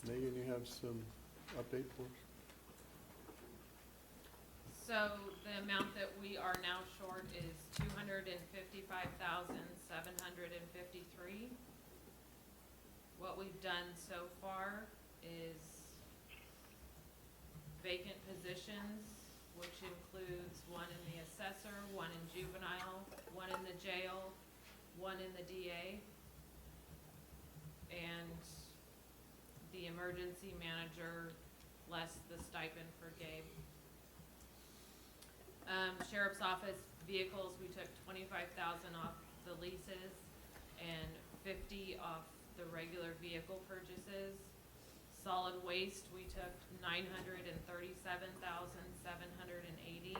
Megan, you have some update for us? So the amount that we are now short is $255,753. What we've done so far is vacant positions, which includes one in the assessor, one in juvenile, one in the jail, one in the DA, and the emergency manager, less the stipend for Gabe. Sheriff's Office vehicles, we took 25,000 off the leases and 50 off the regular vehicle purchases. Solid waste, we took 937,780.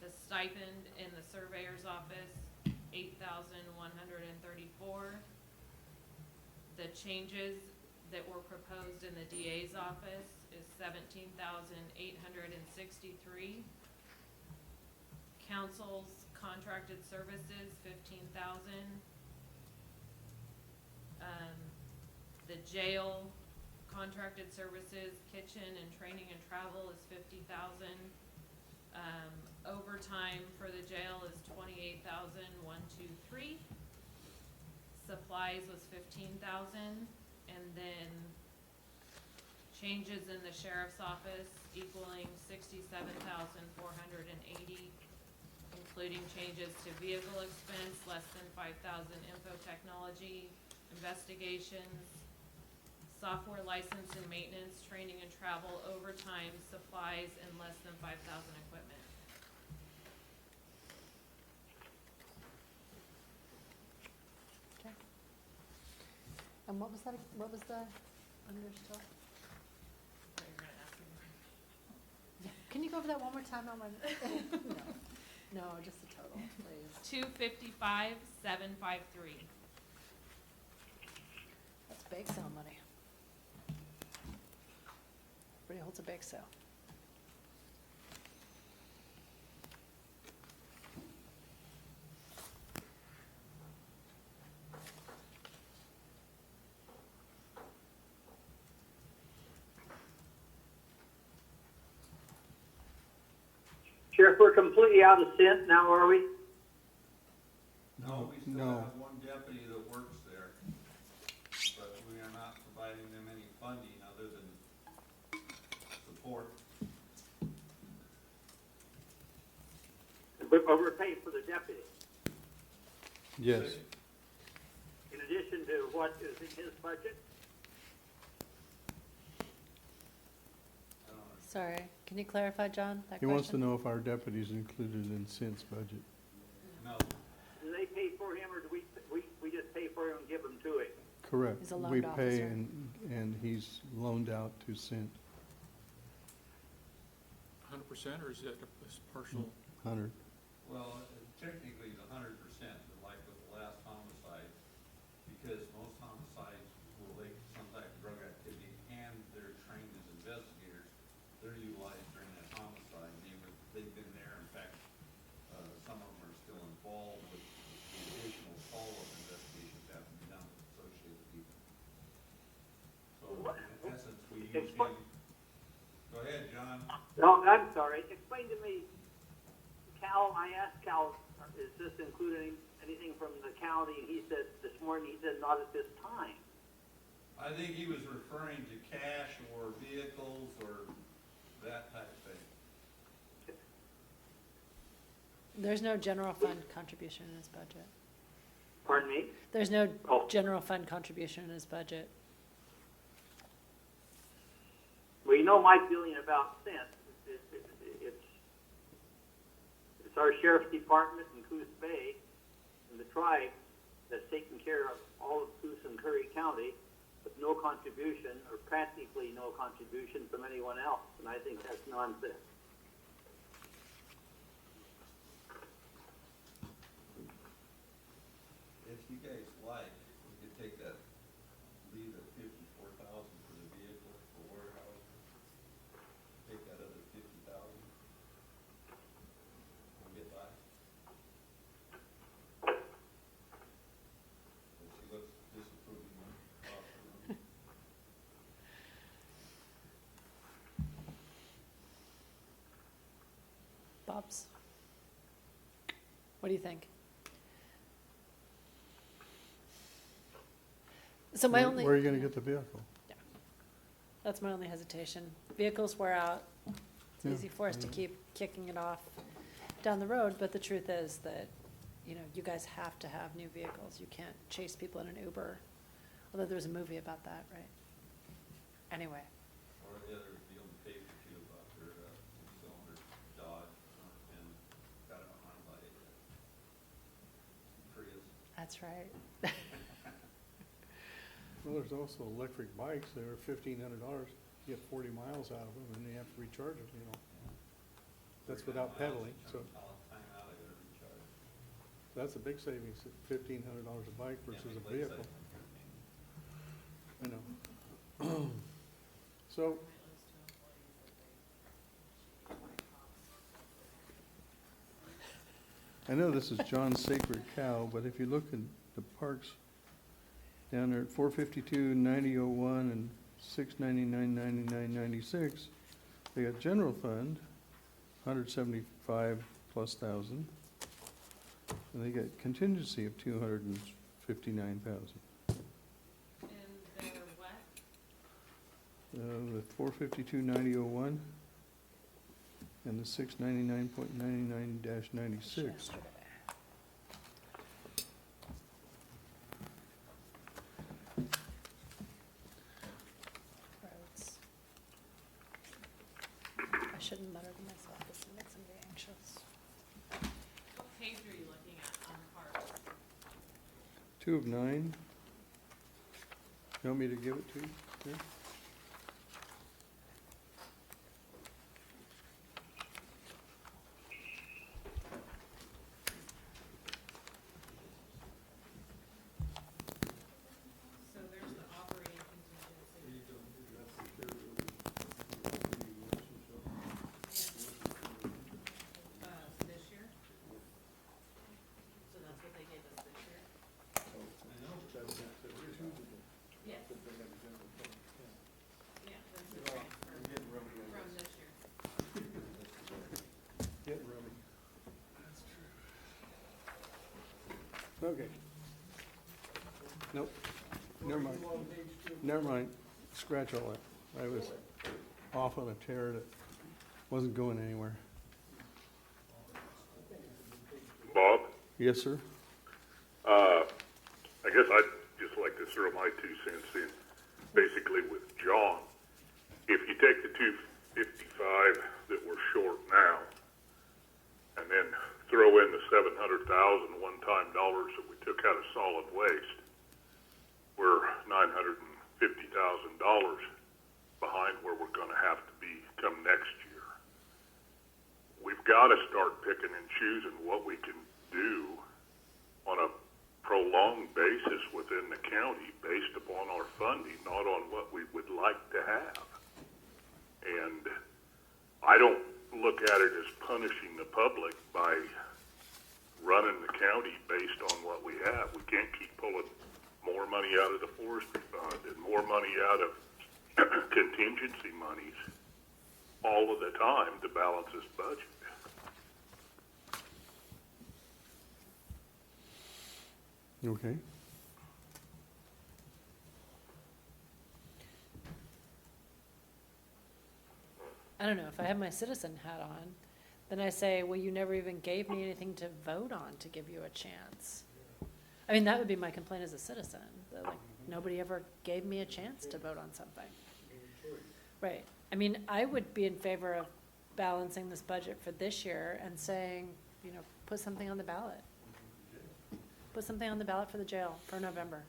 The stipend in the surveyor's office, 8,134. The changes that were proposed in the DA's office is 17,863. Council's contracted services, 15,000. The jail contracted services, kitchen and training and travel is 50,000. Overtime for the jail is 28,123. Supplies was 15,000, and then changes in the sheriff's office equaling 67,480, including changes to vehicle expense, less than 5,000 info technology, investigations, software license and maintenance, training and travel, overtime, supplies, and less than 5,000 equipment. Okay. And what was that, what was the understood? So you're gonna ask me. Can you go over that one more time, Ellen? No, just the total, please. 255,753. That's bake sale money. Everybody holds a bake sale. Sheriff, we're completely out of sync now, are we? No, we still No. have one deputy that works there, but we are not providing them any funding other than support. But we're paying for the deputy, Yes. in addition to what is in his budget? I don't know. Sorry, can you clarify, John, that He question? wants to know if our deputy's included in Cint's budget. No, Do they pay for him, or do we just pay for him and give him to him? Correct. He's a loaned We pay officer. and he's loaned out to Cint, 100%, or is it a partial? 100. well, technically it's 100%, but like with the last homicide, because most homicides will link some type of drug activity and they're trained as investigators, they're utilized during that homicide. They've been there, in fact, some of them are still involved with the additional follow-up investigations that have to be done with associated people. So in essence, we use him. Go ahead, John. No, I'm sorry, explain to me, Cal, I asked Cal, is this including anything from the county? And he said, this morning, he said, not at this time. I think he was referring to cash or vehicles or that type of thing. There's no general fund contribution in his budget. Pardon me? There's no Oh. general fund contribution in his budget. Well, you know my feeling about Cint. It's our sheriff's department in Coos Bay and the tribe that's taking care of all of Coos and Curry County with no contribution, or practically no contribution from anyone else, and I think that's nonsense. If you guys like, we could take that, leave at 54,000 for the vehicle for warehouse. Take that other 50,000. We'll get by. Let's see what's disapproving What do you think? So my only. Where are you gonna get the vehicle? That's my only hesitation. Vehicles wear out. It's Yeah, easy for us to keep kicking it off down the road, but the truth is that, you know, you guys have to have new vehicles. You can't chase people in an Uber. Although there's a movie about that, right? Anyway, Or the other deal in the paper too about their, two-cylinder Dodge, and got it behind by a Prius. that's right. Well, there's also electric bikes, they're $1,500, you get 40 miles out of them, and you have to recharge them, you know. That's without pedaling, so Time out, I gotta recharge. that's a big savings, $1,500 a bike versus a vehicle, I know. So, I know this is John's sacred cow, but if you look at the parks down there at 452, 9001, and 699, 99, 96, they got general fund, 175 plus thousand, and they got contingency of 259,000. And they're what? The 452, 9001, and the 699.99-96. Yesterday. Roads. I shouldn't mutter to myself, this makes me anxious. What page are you looking at on parks? 2 of 9. You want me to give it to you? Here? So there's the operating contingency. This year? So that's what they gave us this year? Yes. Yeah, that's the transfer from this year. Get rummy. Okay. Nope, never mind. Never mind, scratch all that. I was off on a tear that wasn't going anywhere. Bob, Yes, sir? I guess I'd just like to throw my 2 cents in, basically with John. If you take the 255 that we're short now, and then throw in the 700,000 one-time dollars that we took out of solid waste, we're $950,000 behind where we're gonna have to be come next year. We've gotta start picking and choosing what we can do on a prolonged basis within the county based upon our funding, not on what we would like to have. And I don't look at it as punishing the public by running the county based on what we have. We can't keep pulling more money out of the forestry fund and more money out of contingency monies all of the time to balance this budget. Okay. I don't know, if I have my citizen hat on, then I say, well, you never even gave me anything to vote on to give you a chance. I mean, that would be my complaint as a citizen, that like, nobody ever gave me a chance to vote on something. Right, I mean, I would be in favor of balancing this budget for this year and saying, you know, put something on the ballot. Put something on the ballot for the jail for November.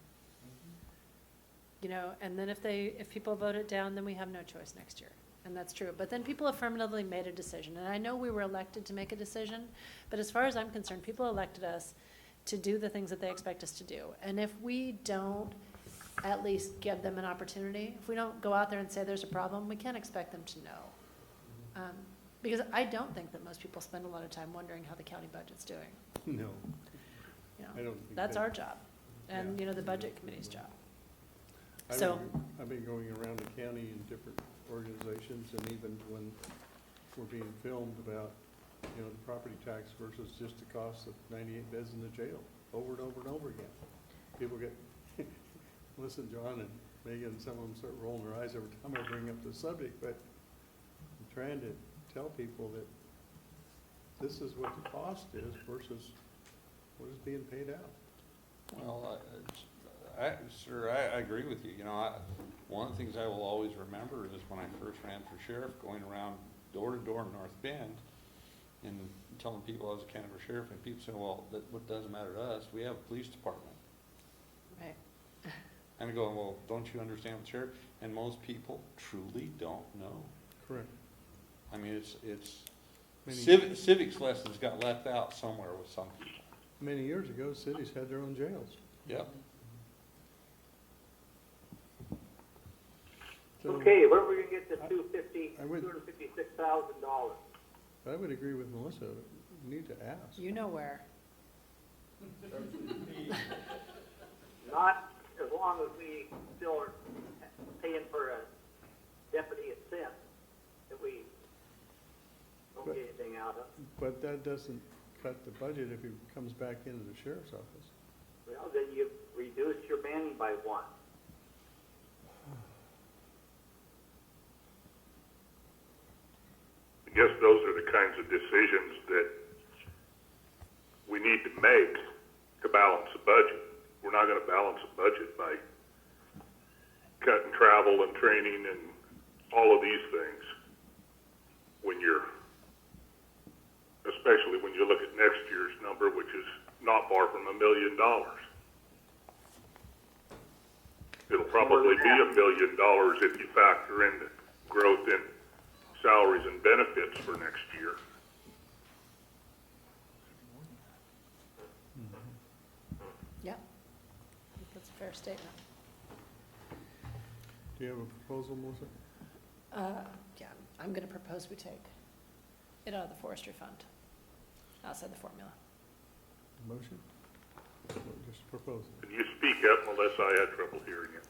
You know, and then if people vote it down, then we have no choice next year. And that's true. But then people affirmatively made a decision. And I know we were elected to make a decision, but as far as I'm concerned, people elected us to do the things that they expect us to do. And if we don't at least give them an opportunity, if we don't go out there and say there's a problem, we can't expect them to know. Because I don't think that most people spend a lot of time wondering how the county budget's doing. No, You know, I don't think that's that- our job, and, Yeah. you know, the budget committee's job. I've So- been- I've been going around the county in different organizations, and even when we're being filmed about you know, the property tax versus just the cost of 98 beds in the jail, over and over and over again. People get, listen, John and Megan, some of them start rolling their eyes every time I bring up the subject, but I'm trying to tell people that this is what the cost is versus what is being paid out. Well, sir, I agree with you. You know, one of the things I will always remember is when I first ran for sheriff, going around door to door in North Bend and telling people I was a county sheriff, and people say, well, what doesn't matter to us, we have a police department. Right. And I go, well, don't you understand what sheriff? And most people truly don't know. Correct. I mean, it's Many- civics lessons got left out somewhere with some people. Many years ago, cities had their own jails. Yep. So Okay, where are we gonna get the I would- $256,000? I would agree with Melissa, we need to ask. You know where. Not as long as we still are paying for a deputy at cent that we don't get anything out of. But that doesn't cut the budget if he comes back into the sheriff's office. Well, then you reduce your manning by one. I guess those are the kinds of decisions that we need to make to balance the budget. We're not gonna balance the budget by cutting travel and training and all of these things. When you're, especially when you look at next year's number, which is not far from $1 million. It'll probably be $1 million if you factor in the growth in salaries and benefits for next year. Yeah. I think that's a fair statement. Do you have a proposal, Melissa? Yeah, I'm gonna propose we take it out of the forestry fund, outside the formula. Motion? Or just propose? Can you speak up, Melissa? I had trouble hearing you.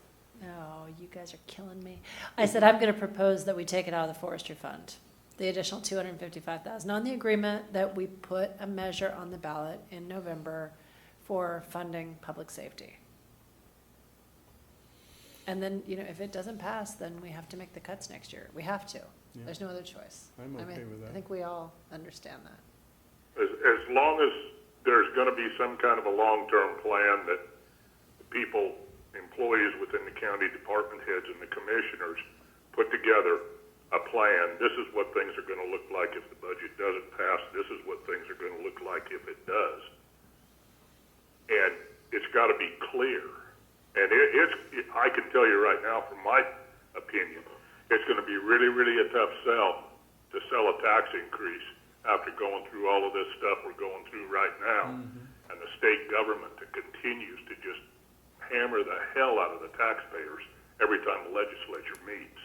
No, you guys are killing me. I said I'm gonna propose that we take it out of the forestry fund, the additional 255,000, on the agreement that we put a measure on the ballot in November for funding public safety. And then, you know, if it doesn't pass, then we have to make the cuts next year. We have to. Yeah. There's no other choice. I'm I mean, okay with that. I think we all understand that. As long as there's gonna be some kind of a long-term plan that the people, employees within the county, department heads and the commissioners put together a plan. This is what things are gonna look like if the budget doesn't pass. This is what things are gonna look like if it does. And it's gotta be clear. And I can tell you right now, from my opinion, it's gonna be really, really a tough sell to sell a tax increase after going through all of this stuff we're going through right now. And the state government that continues to just hammer the hell out of the taxpayers every time the legislature meets.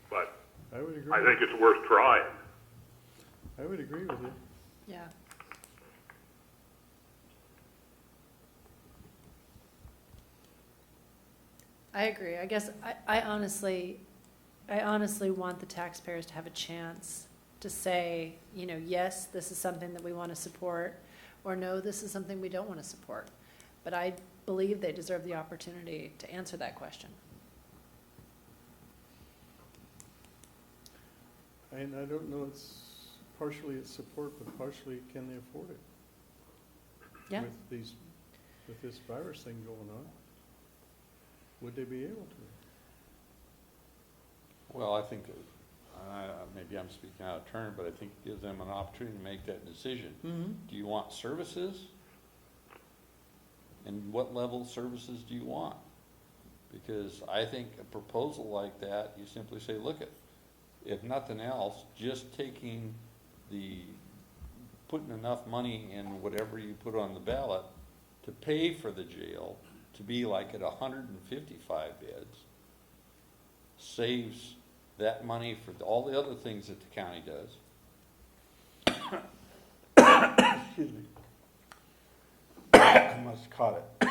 But I would agree. I think it's worth trying. I would agree with you. Yeah. I agree. I guess I honestly want the taxpayers to have a chance to say, you know, yes, this is something that we want to support, or no, this is something we don't want to support. But I believe they deserve the opportunity to answer that question. And I don't know, partially it's support, but partially can they afford it? Yeah. With this virus thing going on, would they be able to? Well, I think, maybe I'm speaking out of turn, but I think it gives them an opportunity to make that decision. Mm-hmm. Do you want services? And what level of services do you want? Because I think a proposal like that, you simply say, look at, if nothing else, just putting enough money in whatever you put on the ballot to pay for the jail to be like at 155 beds saves that money for all the other things that the county does. Excuse me. I must have caught it.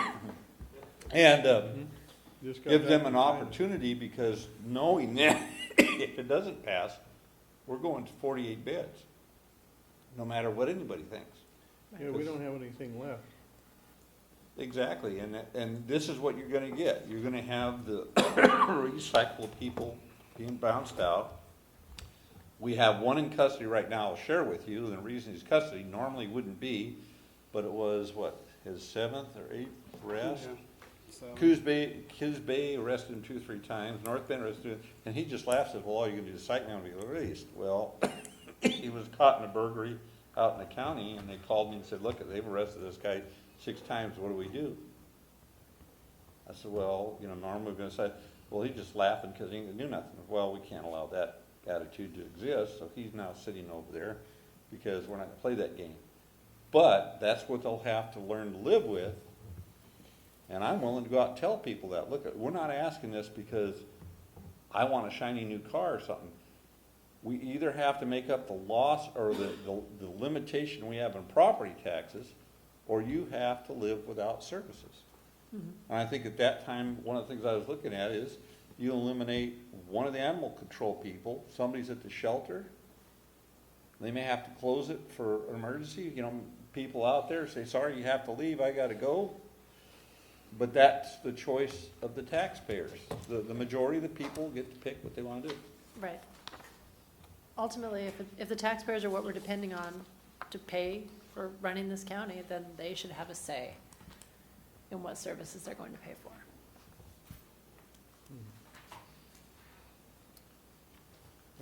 And Just got give back them from an China. opportunity, because knowing that if it doesn't pass, we're going to 48 beds, no matter what anybody thinks. Yeah, we don't have anything left. Exactly, and this is what you're gonna get. You're gonna have the recyclable people being bounced out. We have one in custody right now, I'll share with you, and the reason he's custody normally wouldn't be, but it was, what, his 7th or 8th arrest? Coos Bay arrested him 2 or 3 times, North Bend arrested him, and he just laughs, says, well, all you can do is cite me and be released. Well, he was caught in a burglary out in the county, and they called me and said, look, they've arrested this guy 6 times, what do we do? I said, well, normally we're gonna say, well, he's just laughing because he didn't do nothing. Well, we can't allow that attitude to exist, so he's now sitting over there because we're not gonna play that game. But that's what they'll have to learn to live with, and I'm willing to go out and tell people that, look, we're not asking this because I want a shiny new car or something. We either have to make up the loss or the limitation we have in property taxes, or you have to live without services. Mm-hmm. And I think at that time, one of the things I was looking at is you eliminate one of the animal control people, somebody's at the shelter, they may have to close it for an emergency, people out there say, sorry, you have to leave, I gotta go. But that's the choice of the taxpayers. The majority of the people get to pick what they wanna do. Right. Ultimately, if the taxpayers are what we're depending on to pay for running this county, then they should have a say in what services they're going to pay for.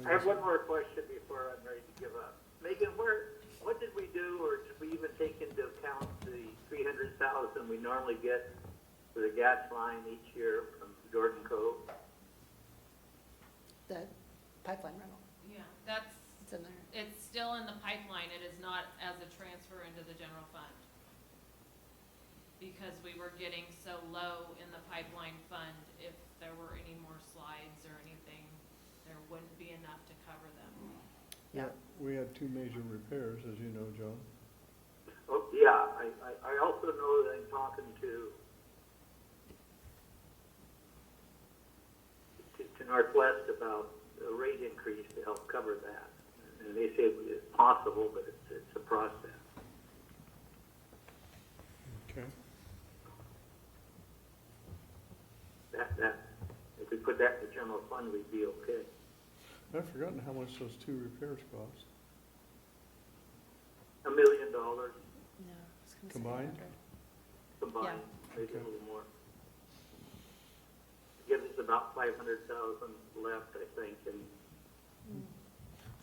I have one more question before I'm ready to give up. Megan, what did we do, or did we even take into account the $300,000 we normally get for the gas line each year from Jordan Cove? The pipeline rental, Yeah, that's, it's in there. it's still in the pipeline, it is not as a transfer into the general fund. Because we were getting so low in the pipeline fund, if there were any more slides or anything, there wouldn't be enough to cover them. Yeah. We had 2 major repairs, as you know, John. Oh, yeah, I also know that I'm talking to Northwest about a rate increase to help cover that. And they say it's possible, but it's a process. Okay. That, if we put that in the general fund, we'd be okay. I've forgotten how much those 2 repairs cost. $1 million No, I was gonna say Combined? 100. combined, maybe Okay. a little more. Gives us about 500,000 left, I think, and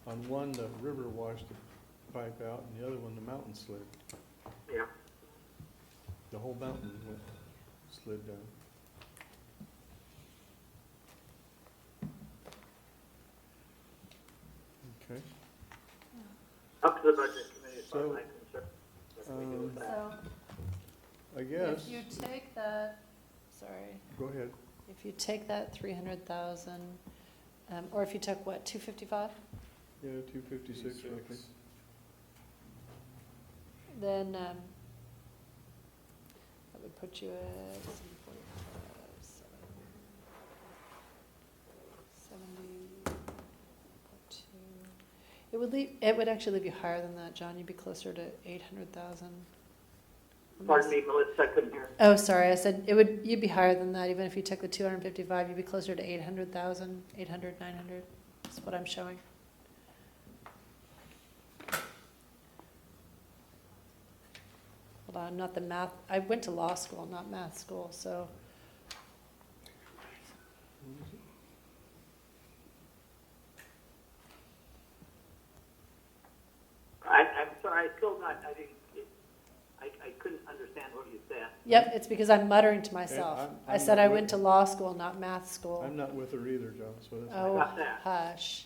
On one, the river washed the pipe out, and the other one, the mountain slid. yeah. The whole mountain slid down. Okay. Up to the budget committee, as far as So, I'm concerned. What we do with that. So, I guess, if you take that, sorry, go ahead. if you take that 300,000, or if you took what, 255? Yeah, 256 roughly. Then, that would put you at 745, 70.2. It would actually leave you higher than that, John. You'd be closer to 800,000. Pardon me, Melissa, I couldn't hear. Oh, sorry, I said you'd be higher than that. Even if you took the 255, you'd be closer to 800,000, 800, 900. That's what I'm showing. Hold on, I'm not the math. I went to law school, not math school, so. I'm sorry, I still not, I couldn't understand what you said. Yep, it's because I'm muttering to myself. I said I went to law school, not math school. I'm not with her either, John, so that's. Oh, Got that. hush.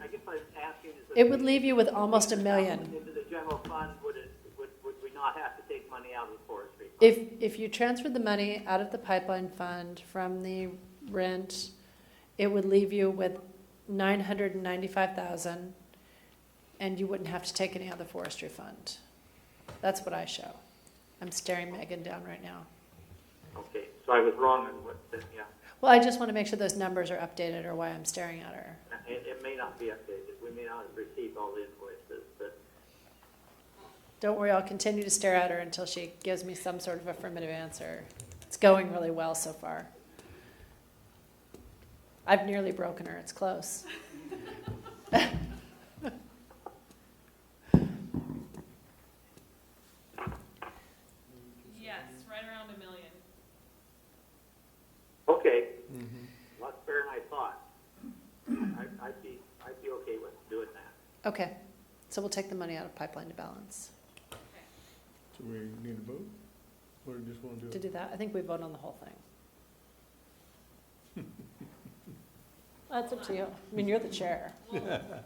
I guess I was asking is. It would leave you with almost $1 million. Into the general fund, would we not have to take money out of the forestry fund? If you transferred the money out of the pipeline fund from the rent, it would leave you with 995,000, and you wouldn't have to take any out of the forestry fund. That's what I show. I'm staring Megan down right now. Okay, so I was wrong on what, yeah. Well, I just want to make sure those numbers are updated or why I'm staring at her. It may not be updated, we may not have received all the invoices, but Don't worry, I'll continue to stare at her until she gives me some sort of affirmative answer. It's going really well so far. I've nearly broken her, it's close. Yes, right around $1 million. okay, Mhm. a lot better than I thought. I'd be okay with doing that. Okay, so we'll take the money out of pipeline to balance. So we need a vote? Or do you just want to do To it? do that, I think we vote on the whole thing. That's up to you. I mean, you're the chair.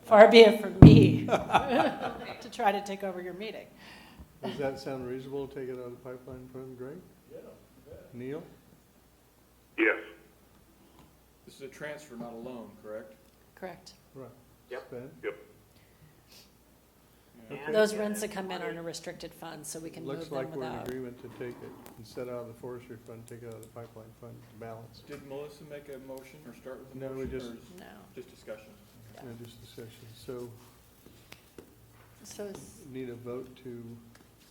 Far be it from me to try to take over your meeting. Does that sound reasonable, take it out of the pipeline fund, Greg? Yeah. Neil? Yes. This is a transfer, not a loan, correct? Correct. Right. Yep. Ben? Yep. Yeah. And- Those rents that come in are in a restricted fund, so we can move Looks them like we're in without. agreement to take it, instead out of the forestry fund, take it out of the pipeline fund to balance. Did Melissa make a motion or start with a No, motion? we just- or is No. Just discussion. Yeah. And just discussion. So So, it's- need a vote to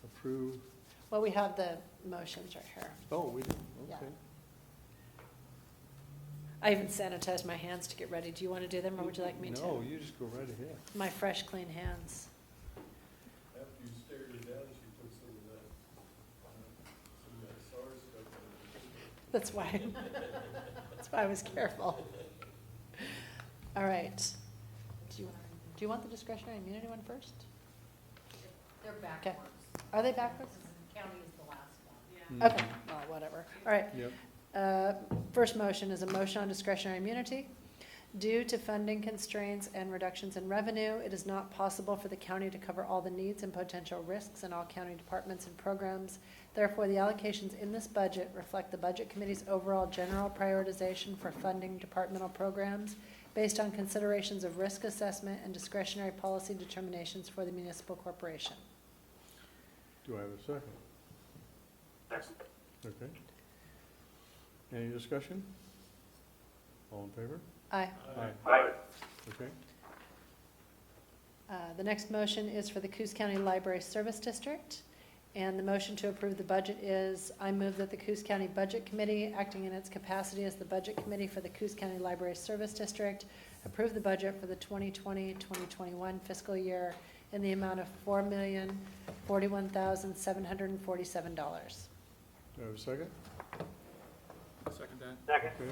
approve. well, we have the motions right here. Oh, we do, Yeah. okay. I even sanitized my hands to get ready. Do you want to do them, or would you like me to? No, you just go right ahead. My fresh, clean hands. After you stared her down, she put some of that SARS stuff on That's why, that's why I was careful. All right. Do you want the discretionary immunity one first? They're Okay. backwards. Are they backwards? County is the last one. Yeah. Okay, well, whatever. All right. Yep. First motion is a motion on discretionary immunity. Due to funding constraints and reductions in revenue, it is not possible for the county to cover all the needs and potential risks in all county departments and programs. Therefore, the allocations in this budget reflect the Budget Committee's overall general prioritization for funding departmental programs based on considerations of risk assessment and discretionary policy determinations for the municipal corporation. Do I have a second? Second. Okay. Any discussion? All in favor? Aye. Aye. Okay. The next motion is for the Coos County Library Service District. And the motion to approve the budget is, I move that the Coos County Budget Committee, acting in its capacity as the Budget Committee for the Coos County Library Service District, approve the budget for the 2020-2021 fiscal year in the amount of $4,041,747. Do I have a second? Second that. Second. Okay.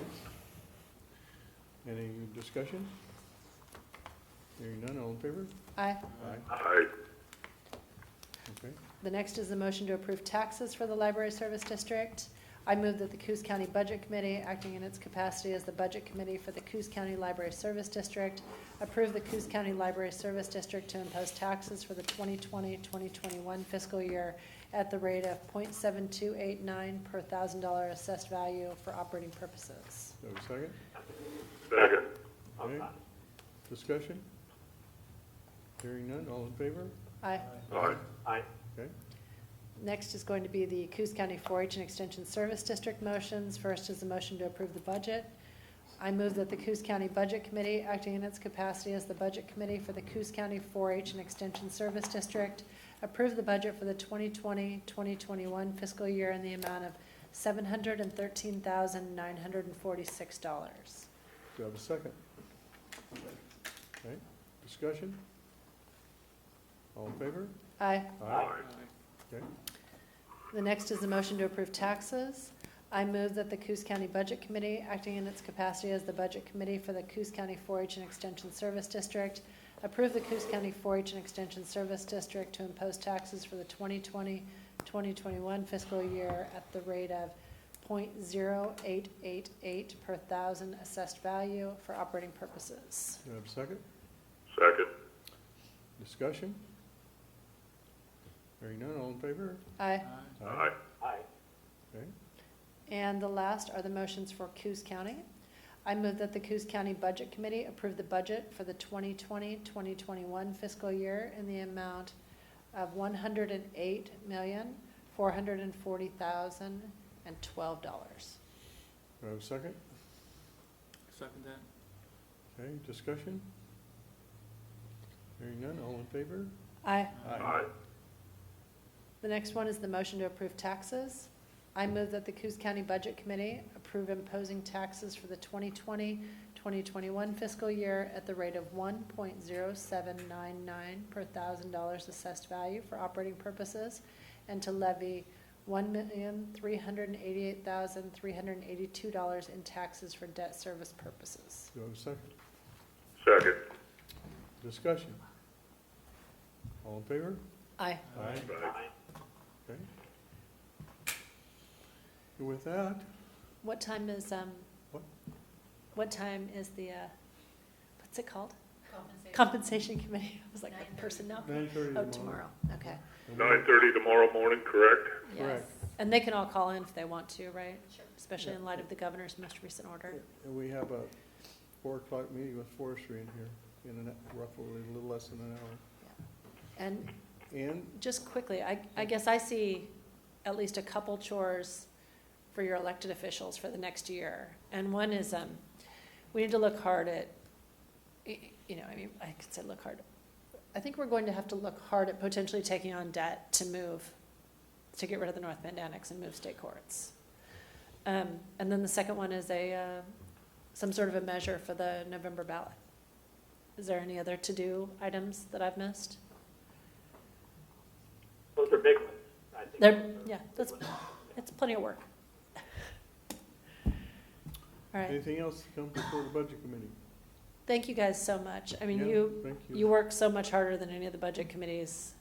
Any discussion? Hearing none, all in favor? Aye. Aye. Okay. The next is the motion to approve taxes for the Library Service District. I move that the Coos County Budget Committee, acting in its capacity as the Budget Committee for the Coos County Library Service District, approve the Coos County Library Service District to impose taxes for the 2020-2021 fiscal year at the rate of .7289 per $1,000 assessed value for operating purposes. Do I have a second? Second. Okay. Discussion? Hearing none, all in favor? Aye. Aye. Aye. Okay. Next is going to be the Coos County 4-H and Extension Service District motions. First is the motion to approve the budget. I move that the Coos County Budget Committee, acting in its capacity as the Budget Committee for the Coos County 4-H and Extension Service District, approve the budget for the 2020-2021 fiscal year in the amount of $713,946. Do I have a second? Okay. Discussion? All in favor? Aye. Aye. Okay. The next is the motion to approve taxes. I move that the Coos County Budget Committee, acting in its capacity as the Budget Committee for the Coos County 4-H and Extension Service District, approve the Coos County 4-H and Extension Service District to impose taxes for the 2020-2021 fiscal year at the rate of .0888 per thousand assessed value for operating purposes. Do I have a second? Second. Discussion? Hearing none, all in favor? Aye. Aye. Aye. Okay. And the last are the motions for Coos County. I move that the Coos County Budget Committee approve the budget for the 2020-2021 fiscal year in the amount of $108,440,012. Do I have a second? second that. Okay, discussion? Hearing none, all in favor? Aye. Aye. The next one is the motion to approve taxes. I move that the Coos County Budget Committee approve imposing taxes for the 2020-2021 fiscal year at the rate of 1.0799 per $1,000 assessed value for operating purposes, and to levy $1,388,382 in taxes for debt service purposes. Do I have a second? Second. Discussion? All in favor? Aye. Aye. Aye. Okay. And with that, What time is, What? what time is the, what's it called? Compensation. Compensation Committee. I was like, what 9:30. personnel? 9:30 Oh, tomorrow, okay. 9:30 tomorrow morning, correct? Yes. Correct. And they can all call in if they want to, right? Sure. Especially in light of the governor's most recent order. And we have a 4 o'clock meeting with forestry in here in roughly a little less than an hour. And And just quickly, I guess I see at least a couple chores for your elected officials for the next year. And one is, we need to look hard at, I mean, I could say look hard. I think we're going to have to look hard at potentially taking on debt to get rid of the North Bend Annex and move state courts. And then the second one is some sort of a measure for the November ballot. Is there any other to-do items that I've missed? Those are big ones, I think. It's plenty of work. All right, anything else to come before the budget committee? thank you guys so much. I mean, Yeah, thank you work so much harder than any of the budget committees,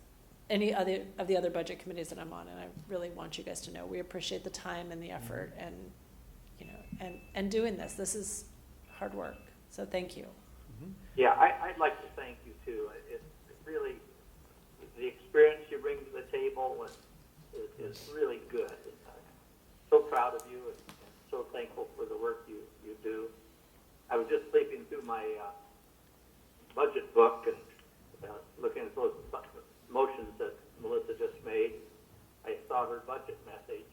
any other of the other budget committees that I'm on, and I really want you guys to know, we appreciate the time and the effort and, and doing this. This is hard work, so thank you. Mhm. Yeah, I'd like to thank you too. It really, the experience you bring to the table is really good. So proud of you and so thankful for the work you do. I was just flipping through my budget book and looking at those motions that Melissa just made. I saw her budget message.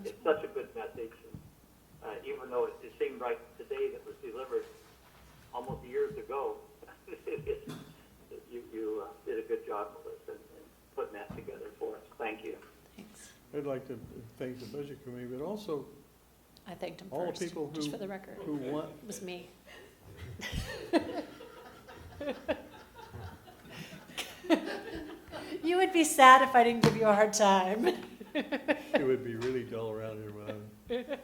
It's such a good message. And, even though it seemed like today that was delivered almost years ago, you did a good job, Melissa, in putting that together for us. Thank you. Thanks. I'd like to thank the budget committee, but also I thanked him all the first, people just who, for the record. who want, It was me. You would be sad if I didn't give you a hard time. it would be really dull around here without it.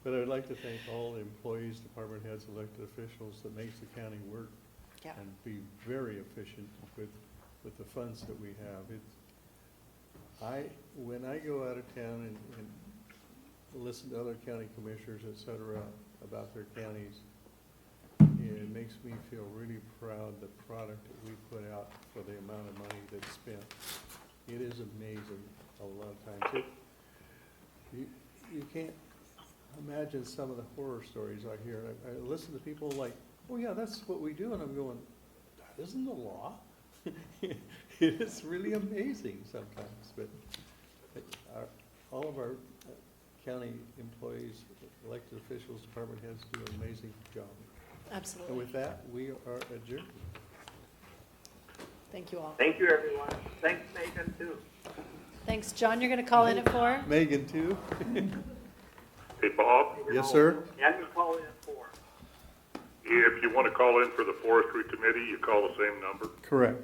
But I'd like to thank all the employees, department heads, elected officials that makes the county work Yeah. and be very efficient with the funds that we have. When I go out of town and listen to other county commissioners, et cetera, about their counties, it makes me feel really proud the product that we put out for the amount of money that's spent. It is amazing a lot of times. You can't imagine some of the horror stories I hear. I listen to people like, oh yeah, that's what we do, and I'm going, that isn't the law. It is really amazing sometimes, but all of our county employees, elected officials, department heads do an amazing job. And Absolutely. with that, we are adjourned. Thank you all. Thank you, everyone. Thanks, Megan, too. Thanks, John. You're going to call in at 4? Megan, too? Hey, Bob, Yes, sir? Yeah, I'm going to call in at 4. if you want to call in for the forestry committee, you call the same number. Correct.